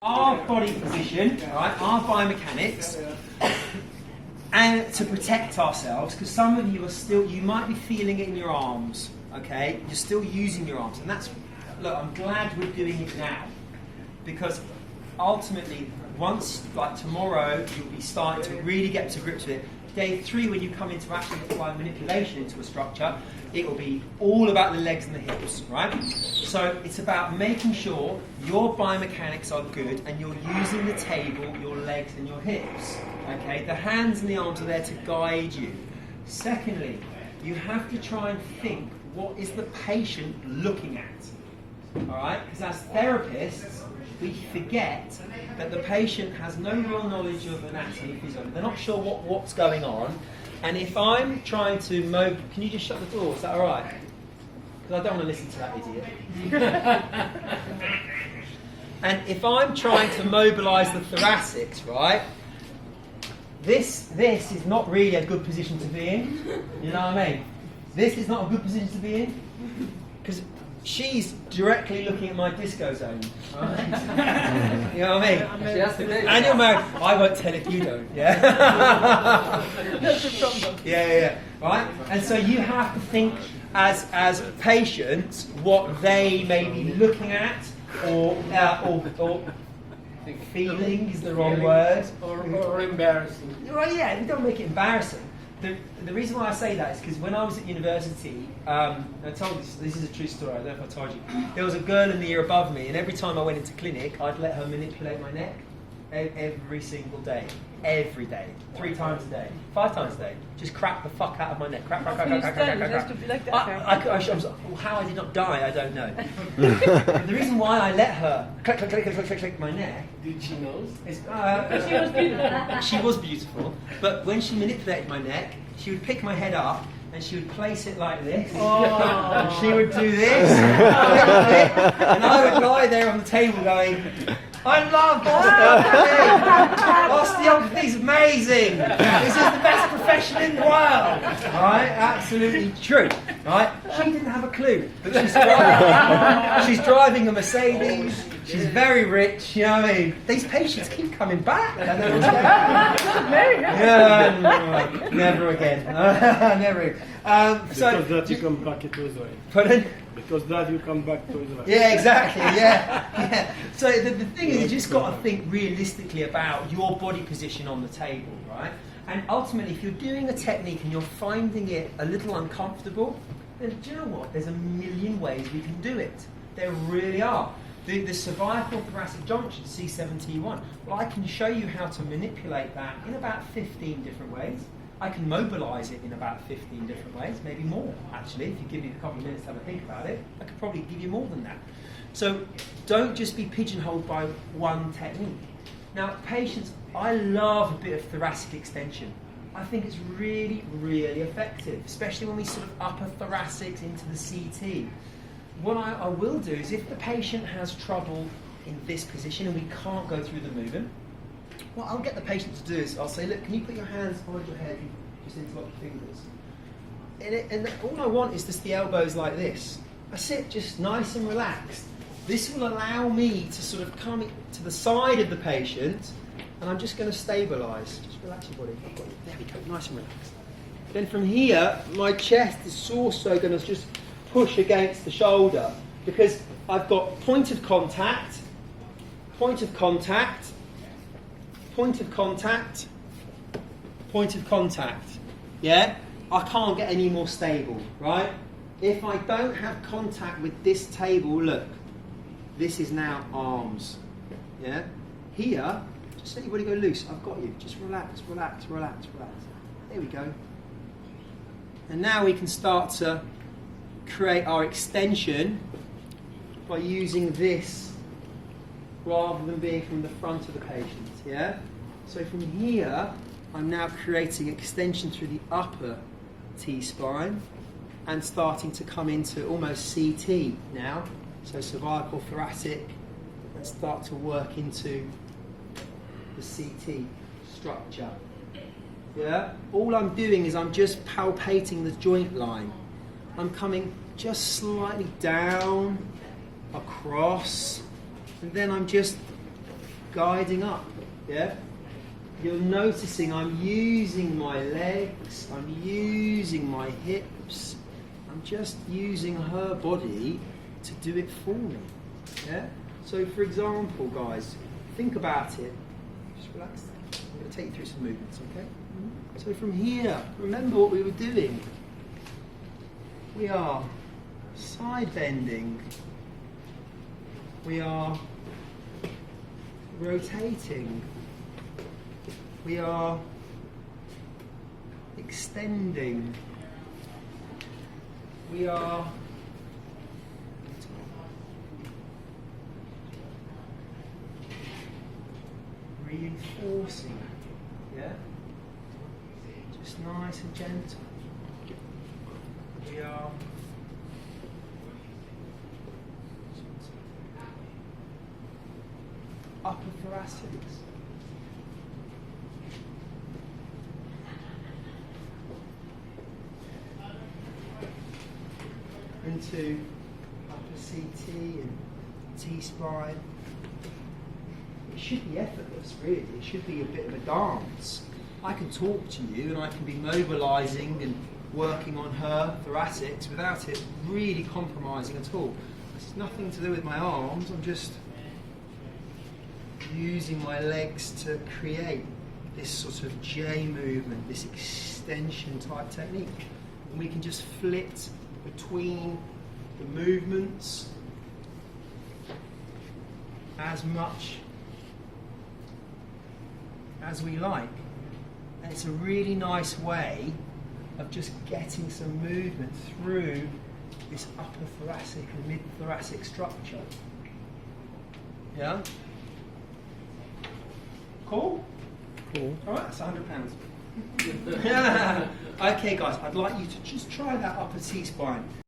Our body position, right, our biomechanics, and to protect ourselves, because some of you are still, you might be feeling it in your arms, okay? You're still using your arms, and that's, look, I'm glad we're doing it now, because ultimately, once, like tomorrow, you'll be starting to really get to grips with it. Day 3, when you come into actually apply manipulation into a structure, it will be all about the legs and the hips, right? So it's about making sure your biomechanics are good and you're using the table, your legs and your hips, okay? The hands and the arms are there to guide you. Secondly, you have to try and think, what is the patient looking at, all right? Because as therapists, we forget that the patient has no real knowledge of anatomy, physiology. They're not sure what's going on. And if I'm trying to can you just shut the door? Is that all right? Because I don't want to listen to that idiot. And if I'm trying to mobilise the thoracics, right? This is not really a good position to be in. You know what I mean? This is not a good position to be in because she's directly looking at my disco zone. Right? You know what I mean? And you're married. I won't tell if you don't. Yeah. Yeah. Right. And so you have to think as patients what they may be looking at, or feeling is the wrong word, or embarrassing. Well, yeah, don't make it embarrassing. The reason why I say that is because when I was at university, I told this is a true story, I don't know if I told you. There was a girl in the year above me, and every time I went into clinic, I'd let her manipulate my neck every single day. Every day. 3 times a day. 5 times a day. Just crack the fuck out of my neck. Crack. How I did not die, I don't know. The reason why I let her click my neck. Did she know? She was beautiful. She was beautiful. But when she manipulated my neck, she would pick my head up and she would place it like this. And she would do this. And I would lie there on the table going, I love osteopathy. Osteopathy is amazing. This is the best profession in the world. Right? Absolutely true. Right? She didn't have a clue, but she's driving a Mercedes. She's very rich. You know what I mean? These patients keep coming back. I don't know what's going on. Yeah, never again. Never again. Because that you come back to Israel. Pardon? Because that you come back to Israel. Yeah, exactly. Yeah. So the thing is, you just got to think realistically about your body position on the table, right? And ultimately, if you're doing a technique and you're finding it a little uncomfortable, then do you know what? There's a million ways we can do it. There really are. The cervical thoracic junction, C7T1. Well, I can show you how to manipulate that in about 15 different ways. I can mobilise it in about 15 different ways, maybe more, actually. If you give me a couple of minutes to have a think about it, I could probably give you more than that. So don't just be pigeonholed by one technique. Now, patients, I love a bit of thoracic extension. I think it's really, really effective, especially when we sort of upper thoracics into the CT. What I will do is if the patient has trouble in this position and we can't go through the movement, what I'll get the patient to do is I'll say, look, can you put your hands behind your head and just interlock your fingers? And all I want is just the elbows like this. I sit just nice and relaxed. This will allow me to sort of come to the side of the patient, and I'm just going to stabilise. Just relax your body. There we go, nice and relaxed. Then from here, my chest is also going to just push against the shoulder because I've got point of contact, point of contact, point of contact, point of contact. Yeah? I can't get any more stable, right? If I don't have contact with this table, look, this is now arms. Yeah? Here, just let your body go loose. I've got you. Just relax, relax, relax, relax. There we go. And now we can start to create our extension by using this rather than being from the front of the patient, yeah? So from here, I'm now creating extension through the upper T-spine and starting to come into almost CT now, so cervical thoracic, and start to work into the CT structure, yeah? All I'm doing is I'm just palpating the joint line. I'm coming just slightly down, across, and then I'm just guiding up. Yeah? You're noticing I'm using my legs, I'm using my hips, I'm just using her body to do it for me. Yeah? So for example, guys, think about it. Just relax. I'm going to take you through some movements, okay? So from here, remember what we were doing. We are side bending. We are rotating. We are extending. We are reinforcing. Yeah? Just nice and gentle. We are upper thoracics. Into upper CT and T-spine. It should be effortless, really. It should be a bit of a dance. I can talk to you and I can be mobilising and working on her thoracics without it really compromising at all. It's nothing to do with my arms, I'm just using my legs to create this sort of J movement, this extension type technique. And we can just flit between the movements as much as we like. And it's a really nice way of just getting some movement through this upper thoracic and mid-thoracic structure. Yeah? Cool? Cool. Alright, that's £100. Okay guys, I'd like you to just try that upper T-spine.